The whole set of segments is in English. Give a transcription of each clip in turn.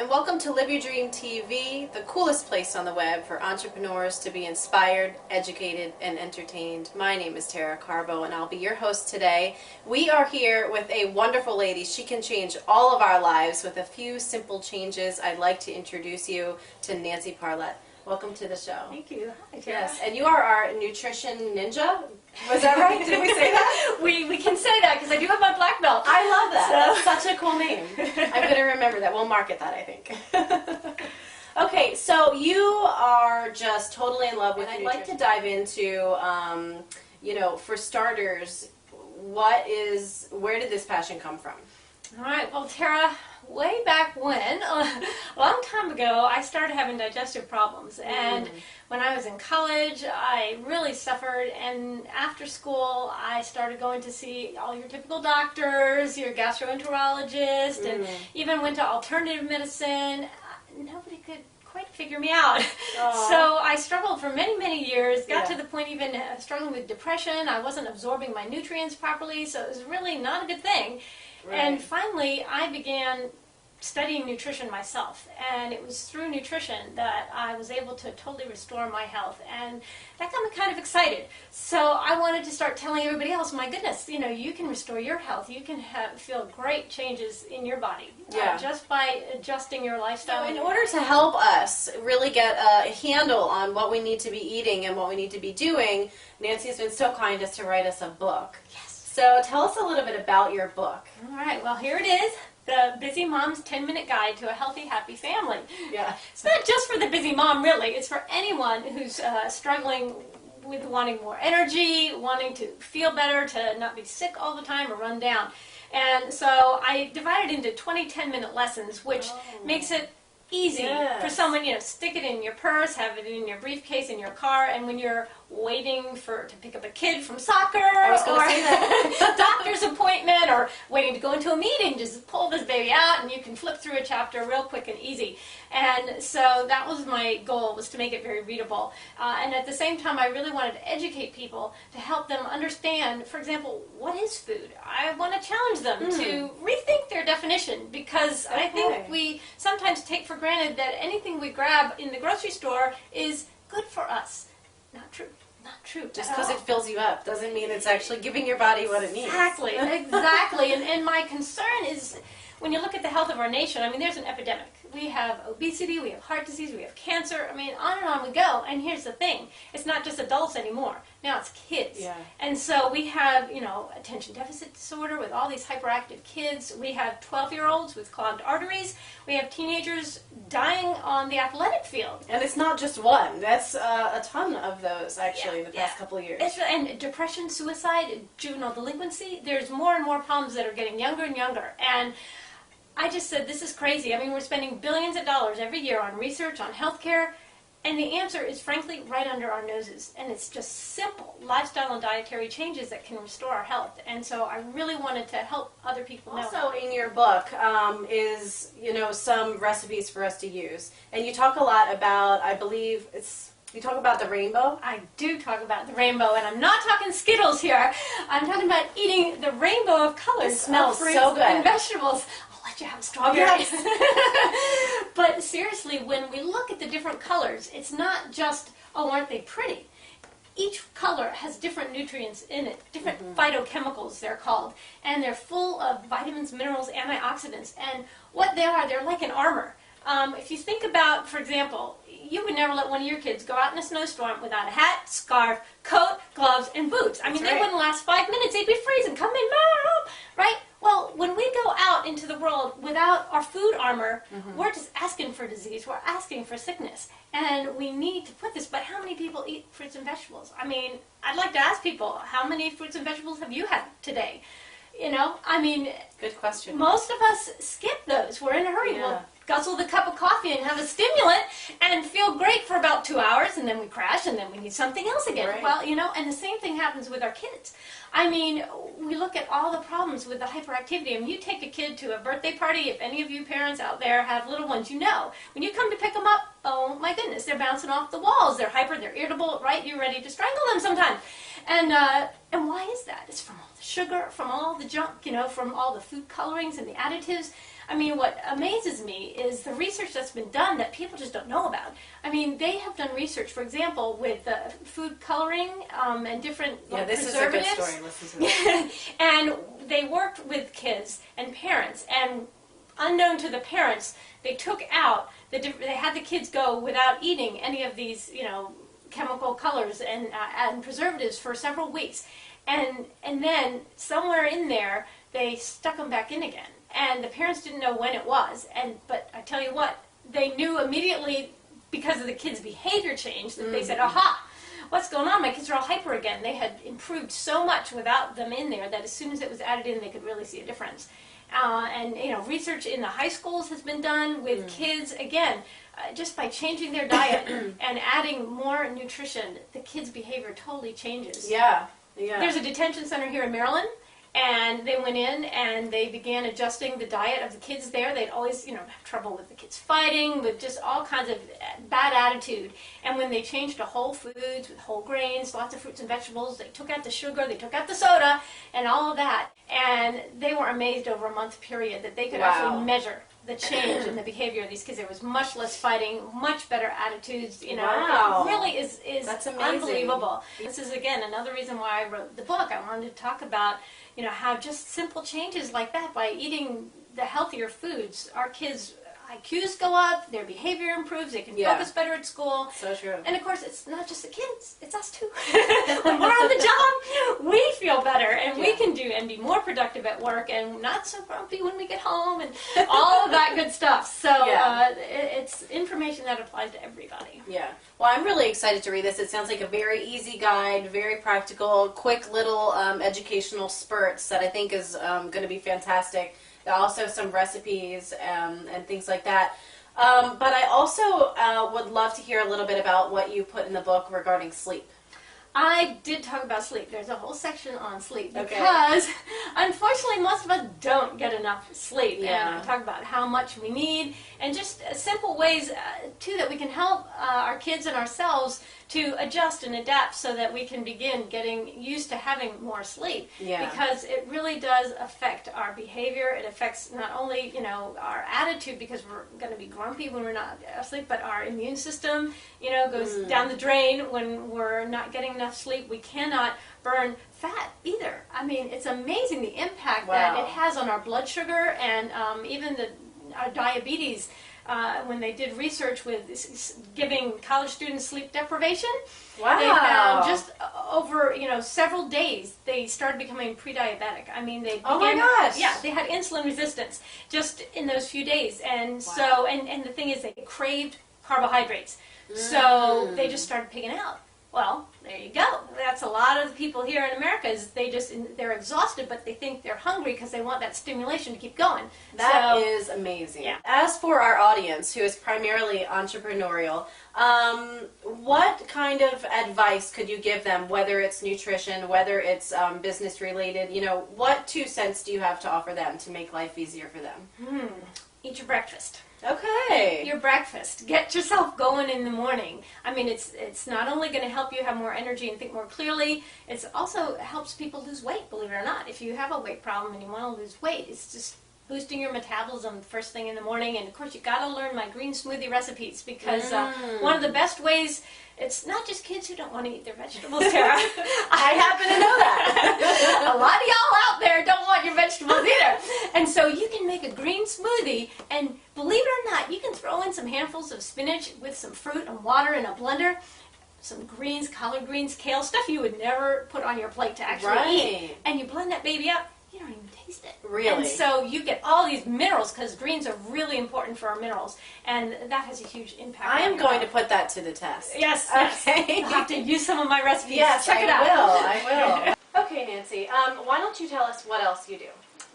and welcome to Live Your Dream TV, the coolest place on the web for entrepreneurs to be inspired, educated, and entertained. My name is Tara Carbo, and I'll be your host today. We are here with a wonderful lady. She can change all of our lives with a few simple changes. I'd like to introduce you to Nancy Parlett. Welcome to the show. Thank you. Hi, Tara. Yes, and you are our nutrition ninja. Was that right? Did we say that? we can say that because I do have my black belt. I love that. That's such a cool name. I'm going to remember that. We'll market that, I think. Okay, so you are just totally in love with nutrition. I'd like to dive into, for starters, where did this passion come from? All right. Well, Tara, way back when, a long time ago, I started having digestive problems. And when I was in college, I really suffered. And after school, I started going to see all your typical doctors, your gastroenterologist, and even went to alternative medicine. Nobody could quite figure me out. So I struggled for many, many years, got to the point even struggling with depression. I wasn't absorbing my nutrients properly, so it was really not a good thing. Right. And finally, I began studying nutrition myself, and it was through nutrition that I was able to totally restore my health, and that got me kind of excited. So I wanted to start telling everybody else, my goodness, you can restore your health. You can feel great changes in your body just by adjusting your lifestyle. In order to help us really get a handle on what we need to be eating and what we need to be doing, Nancy has been so kind as to write us a book. Yes. So tell us a little bit about your book. All right, well, here it is. The Busy Mom's 10-Minute Guide to a Healthy, Happy Family. Yeah. It's not just for the busy mom, really. It's for anyone who's struggling with wanting more energy, wanting to feel better, to not be sick all the time or run down. And so I divided into 20 10-minute lessons, which makes it easy for someone, stick it in your purse, have it in your briefcase, in your car, and when you're waiting to pick up a kid from soccer or doctor's appointment or waiting to go into a meeting, just pull this baby out and you can flip through a chapter real quick and easy. And so that was my goal, was to make it very readable. And at the same time, I really wanted to educate people to help them understand, for example, what is food? I want to challenge them to rethink their definition, because I think we sometimes take for granted that anything we grab in the grocery store is good for us. Not true. Not true. Just because it fills you up doesn't mean it's actually giving your body what it needs. Exactly, exactly. And my concern is, when you look at the health of our nation, there's an epidemic. We have obesity, we have heart disease, we have cancer, on and on we go. And here's the thing, it's not just adults anymore. Now it's kids. Yeah. And so we have, attention deficit disorder with all these hyperactive kids. We have 12-year-olds with clogged arteries. We have teenagers dying on the athletic field. And it's not just one. That's a ton of those, actually, in the past couple of years. And depression, suicide, juvenile delinquency, there's more and more problems that are getting younger and younger. And I just said, this is crazy. We're spending billions of dollars every year on research, on healthcare, and the answer is, frankly, right under our noses. And it's just simple lifestyle and dietary changes that can restore our health. And so I really wanted to help other people know. Also in your book is, some recipes for us to use. And you talk a lot about, I believe, you talk about the rainbow? I do talk about the rainbow, and I'm not talking Skittles here. I'm talking about eating the rainbow of colors. It smells fruits so good. And vegetables. Let you have strawberries. But seriously, when we look at the different colors, it's not just, aren't they pretty? Each color has different nutrients in it, different phytochemicals they're called, and they're full of vitamins, minerals, antioxidants, and what they are, they're like an armor. If you think about, for example, you would never let one of your kids go out in a snowstorm without a hat, scarf, coat, gloves, and boots. They wouldn't last 5 minutes. They'd be freezing. Come in, Mom! Right? Well, when we go out into the world without our food armor, we're just asking for disease. We're asking for sickness. And we need to put this, but how many people eat fruits and vegetables? I'd like to ask people, how many fruits and vegetables have you had today? Good question. Most of us skip those. We're in a hurry. We'll guzzle the cup of coffee and have a stimulant and feel great for about 2 hours, and then we crash, and then we need something else again. Right. Well, and the same thing happens with our kids. We look at all the problems with the hyperactivity. You take a kid to a birthday party, if any of you parents out there have little ones, when you come to pick them up, oh my goodness, they're bouncing off the walls. They're hyper, they're irritable, right? You're ready to strangle them sometimes. And why is that? It's from all the sugar, from all the junk, from all the food colorings and the additives. I mean, what amazes me is the research that's been done that people just don't know about. I mean, they have done research, for example, with food coloring and different this preservatives. is a good story. Listen to this. And they worked with kids and parents, and unknown to the parents, they took out they had the kids go without eating any of these, chemical colors and preservatives for several weeks, and then somewhere in there they stuck them back in again. And the parents didn't know when it was, but I tell you what, they knew immediately because of the kids' behavior change that they said, aha, what's going on? My kids are all hyper again. They had improved so much without them in there that as soon as it was added in, they could really see a difference. And research in the high schools has been done with kids, again, just by changing their diet and adding more nutrition, the kids' behavior totally changes. Yeah. There's a detention center here in Maryland, and they went in and they began adjusting the diet of the kids there. They'd always, have trouble with the kids fighting, with just all kinds of bad attitude. And when they changed to whole foods with whole grains, lots of fruits and vegetables, they took out the sugar, they took out the soda, and all of that. And they were amazed over a month period that they could actually measure the change in the behavior of these kids. There was much less fighting, much better attitudes. Wow. It really is That's amazing. unbelievable. This is, again, another reason why I wrote the book. I wanted to talk about, how just simple changes like that, by eating the healthier foods, our kids' IQs go up, their behavior improves, they can focus better at school. So true. And of course, it's not just the kids, it's us too. When we're on the job, we feel better, and we can do and be more productive at work, and not so grumpy when we get home, and all of that good stuff. So it's information that applies to everybody. Yeah. Well, I'm really excited to read this. It sounds like a very easy guide, very practical, quick little educational spurts that I think is going to be fantastic. Also some recipes and things like that. But I also would love to hear a little bit about what you put in the book regarding sleep. I did talk about sleep. There's a whole section on sleep because, unfortunately, most of us don't get enough sleep. Yeah. And I talk about how much we need and just simple ways, too, that we can help our kids and ourselves to adjust and adapt so that we can begin getting used to having more sleep. Yeah. Because it really does affect our behavior. It affects not only, our attitude, because we're going to be grumpy when we're not asleep, but our immune system, goes down the drain when we're not getting enough sleep. We cannot burn fat either. I mean, it's amazing the impact that it has on our blood sugar and even our diabetes. When they did research with giving college students sleep deprivation, they found just over several days they started becoming pre-diabetic. I mean, they began, oh my gosh, they had insulin resistance just in those few days, and so and the thing is they craved carbohydrates, so they just started picking out. Well, there you go. That's a lot of the people here in America. Is they're exhausted, but they think they're hungry because they want that stimulation to keep going. That is amazing. Yeah. As for our audience, who is primarily entrepreneurial, what kind of advice could you give them, whether it's nutrition, whether it's business related? What 2 cents do you have to offer them to make life easier for them? Eat your breakfast. Okay. Your breakfast. Get yourself going in the morning. I mean, it's not only going to help you have more energy and think more clearly, it also helps people lose weight, believe it or not. If you have a weight problem and you want to lose weight, it's just boosting your metabolism first thing in the morning. And of course, you got to learn my green smoothie recipes because one of the best ways. It's not just kids who don't want to eat their vegetables, Tara. I happen to know that. A lot of y'all out there don't want your vegetables either. And so you can make a green smoothie, and believe it or not, you can throw in some handfuls of spinach with some fruit and water in a blender, some greens, collard greens, kale, stuff you would never put on your plate to actually eat. And you blend that baby up. You don't even taste it. Really? And so you get all these minerals, because greens are really important for our minerals, and that has a huge impact. I am going to put that to the test. Yes. Okay. You'll have to use some of my recipes. Yes, Check it out. I will. Okay, Nancy. Why don't you tell us what else you do?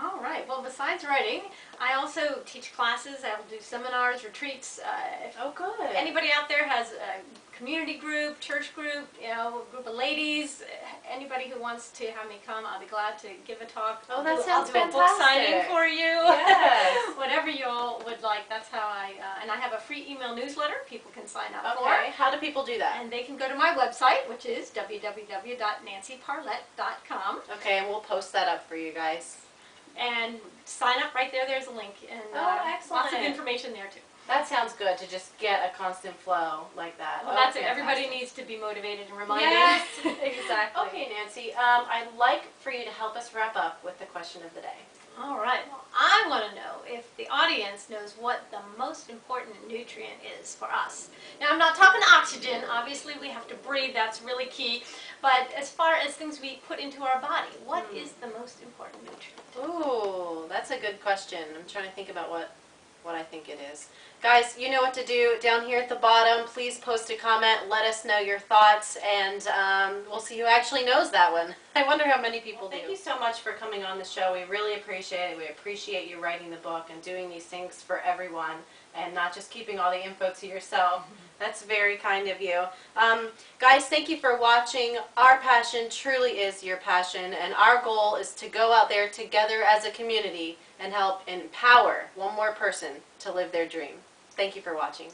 All right. Well, besides writing, I also teach classes. I will do seminars, retreats. Oh, good. Anybody out there has community group, church group, you know, a group of ladies, anybody who wants to have me come, I'll be glad to give a talk. Oh, that sounds I'll do a book signing fantastic. for you. Yes. Whatever you all would like. That's how and I have a free email newsletter people can sign up for. Okay, how do people do that? And they can go to my website, which is www.nancyparlett.com. Okay, and we'll post that up for you guys. And sign up right there. There's a link. And excellent. lots of information there, too. That sounds good, to just get a constant flow like that. Well, that's it. Everybody needs to be motivated and reminded. Yes, exactly. Okay, Nancy, I'd like for you to help us wrap up with the question of the day. All right. Well, I want to know if the audience knows what the most important nutrient is for us. Now, I'm not talking oxygen. Obviously, we have to breathe. That's really key. But as far as things we put into our body, what is the most important nutrient? Ooh, that's a good question. I'm trying to think about what I think it is. Guys, you know what to do. Down here at the bottom, please post a comment. Let us know your thoughts, and we'll see who actually knows that one. I wonder how many people do. Thank you so much for coming on the show. We really appreciate it. We appreciate you writing the book and doing these things for everyone, and not just keeping all the info to yourself. That's very kind of you. Guys, thank you for watching. Our passion truly is your passion, and our goal is to go out there together as a community and help empower one more person to live their dream. Thank you for watching.